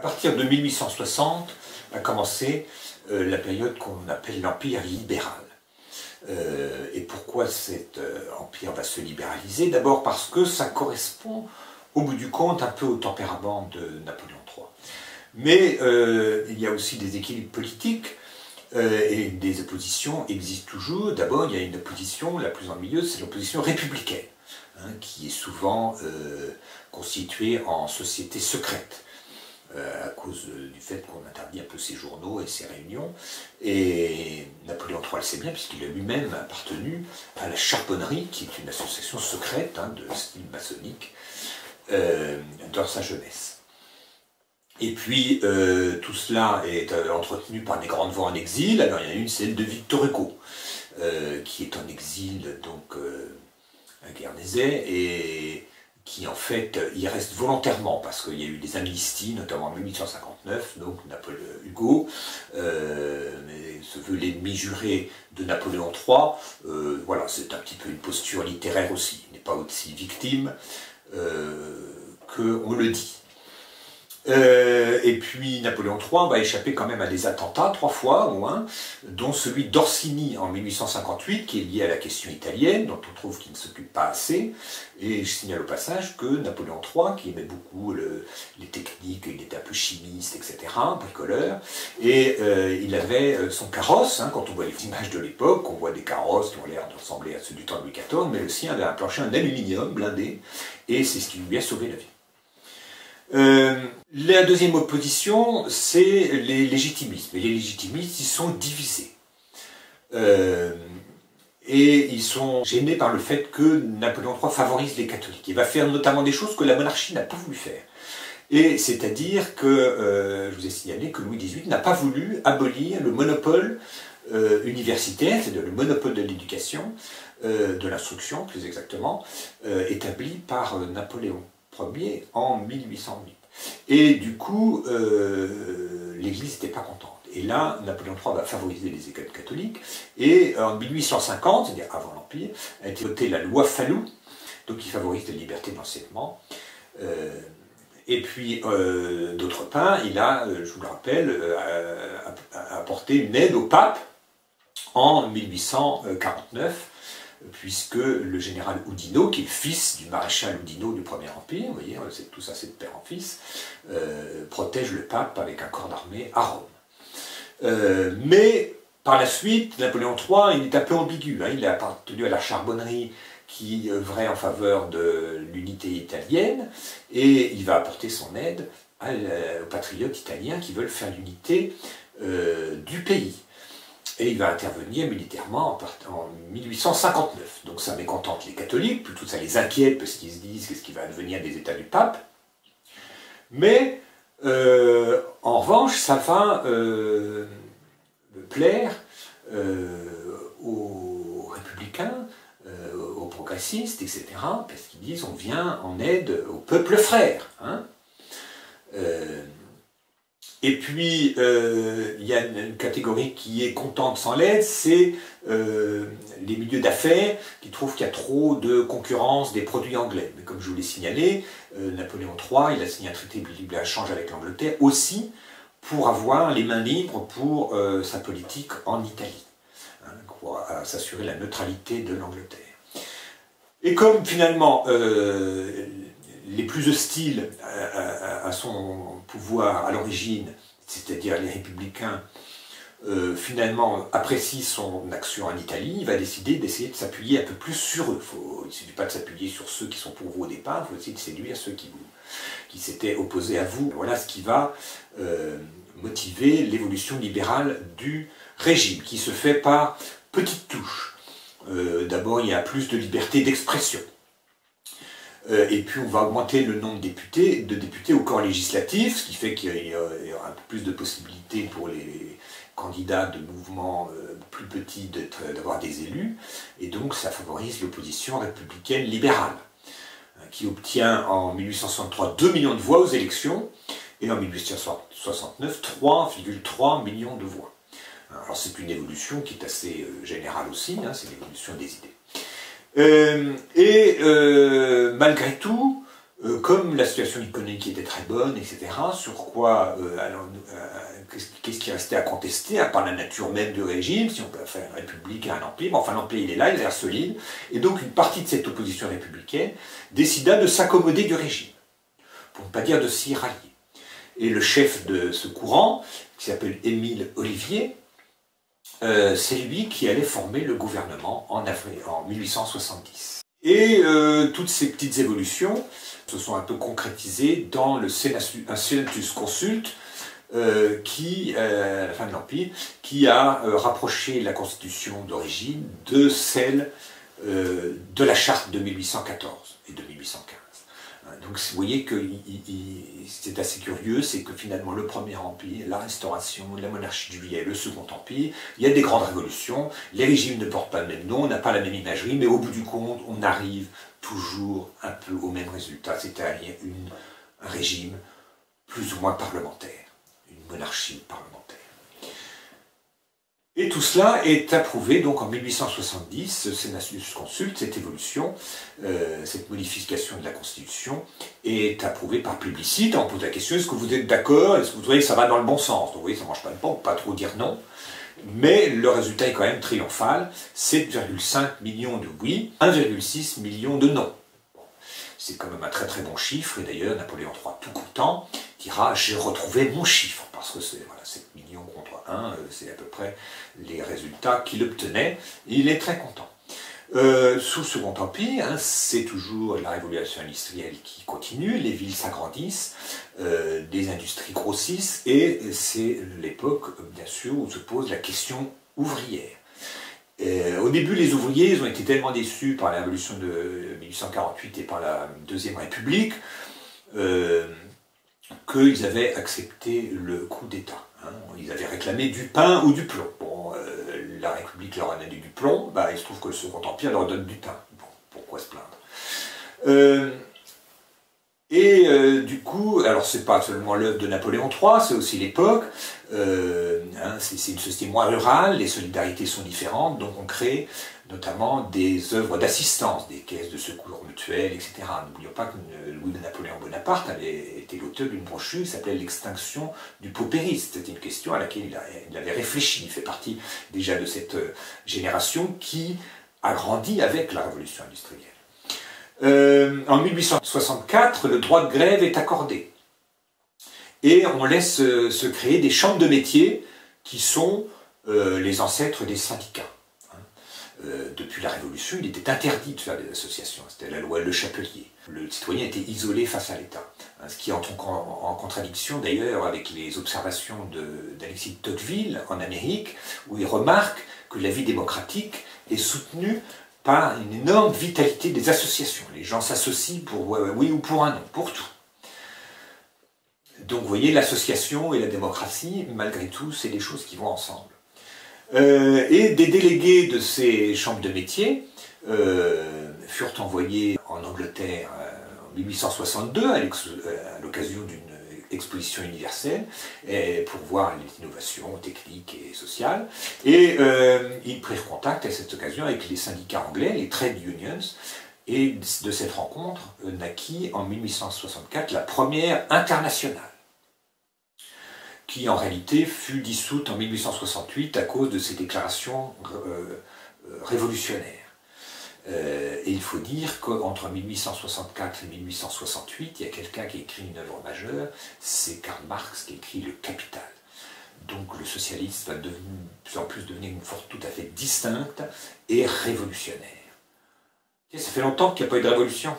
partir de 1860 a commencé la période qu'on appelle l'Empire libéral. Et pourquoi cet empire va se libéraliser? D'abord parce que ça correspond, au bout du compte, un peu au tempérament de Napoléon III. Mais il y a aussi des équilibres politiques et des oppositions existent toujours. D'abord, il y a une opposition, la plus ennuyeuse, c'est l'opposition républicaine, hein, qui est souvent constituée en société secrète. À cause du fait qu'on interdit un peu ses journaux et ses réunions. Et Napoléon III le sait bien, puisqu'il a lui-même appartenu à la Charbonnerie, qui est une association secrète de style maçonnique, dans sa jeunesse. Et puis, tout cela est entretenu par des grandes voix en exil. Alors, il y en a une, celle de Victor Hugo, qui est en exil, donc, à Guernesey, et qui en fait y reste volontairement, parce qu'il y a eu des amnisties, notamment en 1859, donc Hugo se veut l'ennemi juré de Napoléon III, voilà, c'est un petit peu une posture littéraire aussi, il n'est pas aussi victime qu'on le dit. Et puis Napoléon III va échapper quand même à des attentats, 3 fois au moins, dont celui d'Orsini en 1858, qui est lié à la question italienne, dont on trouve qu'il ne s'occupe pas assez. Et je signale au passage que Napoléon III, qui aimait beaucoup les techniques, il était un peu chimiste, etc., bricoleur, et il avait son carrosse, hein, quand on voit les images de l'époque, on voit des carrosses qui ont l'air de ressembler à ceux du temps de Louis XIV, mais le sien avait un plancher en aluminium blindé, et c'est ce qui lui a sauvé la vie. La deuxième opposition, c'est les légitimistes. Et les légitimistes, ils sont divisés. Et ils sont gênés par le fait que Napoléon III favorise les catholiques. Il va faire notamment des choses que la monarchie n'a pas voulu faire. Et c'est-à-dire que, je vous ai signalé que Louis XVIII n'a pas voulu abolir le monopole universitaire, c'est-à-dire le monopole de l'éducation, de l'instruction plus exactement, établi par Napoléon Ier en 1808. Et du coup, l'Église n'était pas contente. Et là, Napoléon III va favoriser les écoles catholiques, et en 1850, c'est-à-dire avant l'Empire, a été votée la loi Fallou, donc qui favorise la liberté d'enseignement. Et puis, d'autre part, il a, je vous le rappelle, apporté une aide au pape en 1849, puisque le général Oudinot, qui est le fils du maréchal Oudinot du Premier Empire, vous voyez, tout ça c'est de père en fils, protège le pape avec un corps d'armée à Rome. Mais par la suite, Napoléon III, il est un peu ambigu, hein, il a appartenu à la Charbonnerie qui œuvrait en faveur de l'unité italienne, et il va apporter son aide aux patriotes italiens qui veulent faire l'unité du pays. Et il va intervenir militairement en 1859. Donc ça mécontente les catholiques, plutôt ça les inquiète parce qu'ils se disent qu'est-ce qui va advenir des états du pape. Mais en revanche, ça va plaire aux républicains, aux progressistes, etc. Parce qu'ils disent on vient en aide au peuple frère. Hein. Et puis, il y a une catégorie qui est contente sans l'aide, c'est les milieux d'affaires qui trouvent qu'il y a trop de concurrence des produits anglais. Mais comme je vous l'ai signalé, Napoléon III, il a signé un traité de libre-échange avec l'Angleterre aussi pour avoir les mains libres pour sa politique en Italie, hein, pour s'assurer la neutralité de l'Angleterre. Et comme finalement les plus hostiles à son pouvoir à l'origine, c'est-à-dire les républicains, finalement apprécient son action en Italie, il va décider d'essayer de s'appuyer un peu plus sur eux. Il ne suffit pas de s'appuyer sur ceux qui sont pour vous au départ, il faut essayer de séduire ceux qui s'étaient opposés à vous. Voilà ce qui va motiver l'évolution libérale du régime, qui se fait par petites touches. D'abord, il y a plus de liberté d'expression. Et puis on va augmenter le nombre de députés au corps législatif, ce qui fait qu'il y aura un peu plus de possibilités pour les candidats de mouvements plus petits d'avoir des élus, et donc ça favorise l'opposition républicaine libérale, qui obtient en 1863 2 millions de voix aux élections, et en 1869 3,3 millions de voix. Alors c'est une évolution qui est assez générale aussi, hein, c'est l'évolution des idées. Malgré tout, comme la situation économique était très bonne, etc., sur quoi, qu'est-ce qui restait à contester, à part la nature même du régime, si on peut faire une république et un empire, enfin l'empire il est là, il a l'air solide, et donc une partie de cette opposition républicaine décida de s'accommoder du régime, pour ne pas dire de s'y rallier. Et le chef de ce courant, qui s'appelle Émile Ollivier, c'est lui qui allait former le gouvernement en 1870. Et toutes ces petites évolutions se sont un peu concrétisées dans un senatus consulte qui, à la fin de l'Empire, qui a rapproché la constitution d'origine de celle de la charte de 1814 et de 1815. Donc vous voyez que c'est assez curieux, c'est que finalement le Premier Empire, la Restauration, la monarchie de Juillet, le Second Empire, il y a des grandes révolutions, les régimes ne portent pas le même nom, on n'a pas la même imagerie, mais au bout du compte, on arrive toujours un peu au même résultat, c'est-à-dire un régime plus ou moins parlementaire, une monarchie parlementaire. Et tout cela est approuvé donc en 1870, ce senatus consulte, cette évolution, cette modification de la Constitution, est approuvée par plébiscite. On pose la question, est-ce que vous êtes d'accord? Est-ce que vous trouvez que ça va dans le bon sens? Donc vous voyez, ça ne mange pas de pain, pas trop dire non. Mais le résultat est quand même triomphal, 7,5 millions de oui, 1,6 million de non. C'est quand même un très très bon chiffre, et d'ailleurs Napoléon III, tout content, dira « j'ai retrouvé mon chiffre », parce que c'est voilà, 7 millions contre 1, c'est à peu près les résultats qu'il obtenait, et il est très content. Sous le Second Empire, hein, c'est toujours la révolution industrielle qui continue, les villes s'agrandissent, des industries grossissent, et c'est l'époque, bien sûr, où se pose la question ouvrière. Au début, les ouvriers ils ont été tellement déçus par la révolution de 1848 et par la Deuxième République qu'ils avaient accepté le coup d'État. Hein. Ils avaient réclamé du pain ou du plomb. Bon, la République leur a donné du plomb, bah, il se trouve que le Second Empire leur donne du pain. Bon, pourquoi se plaindre? Du coup, alors c'est pas seulement l'œuvre de Napoléon III, c'est aussi l'époque, hein, c'est une société moins rurale, les solidarités sont différentes, donc on crée notamment des œuvres d'assistance, des caisses de secours mutuels, etc. N'oublions pas que Louis-Napoléon Bonaparte avait été l'auteur d'une brochure qui s'appelait L'extinction du paupérisme. C'était une question à laquelle il avait réfléchi, il fait partie déjà de cette génération qui a grandi avec la révolution industrielle. En 1864, le droit de grève est accordé. Et on laisse se créer des chambres de métiers qui sont les ancêtres des syndicats. Depuis la Révolution, il était interdit de faire des associations. C'était la loi Le Chapelier. Le citoyen était isolé face à l'État. Ce qui entre en contradiction d'ailleurs avec les observations d'Alexis de Tocqueville en Amérique, où il remarque que la vie démocratique est soutenue par une énorme vitalité des associations. Les gens s'associent pour oui ou pour un non, pour tout. Donc vous voyez, l'association et la démocratie, malgré tout, c'est des choses qui vont ensemble. Et des délégués de ces chambres de métiers furent envoyés en Angleterre en 1862 à l'occasion d'une exposition universelle pour voir les innovations techniques et sociales. Et ils prirent contact à cette occasion avec les syndicats anglais, les trade unions, et de cette rencontre naquit en 1864 la première internationale, qui en réalité fut dissoute en 1868 à cause de ces déclarations révolutionnaires. Et il faut dire qu'entre 1864 et 1868, il y a quelqu'un qui écrit une œuvre majeure, c'est Karl Marx qui écrit Le Capital. Donc le socialisme va de plus en plus devenir une force tout à fait distincte et révolutionnaire. Ça fait longtemps qu'il n'y a pas eu de révolution.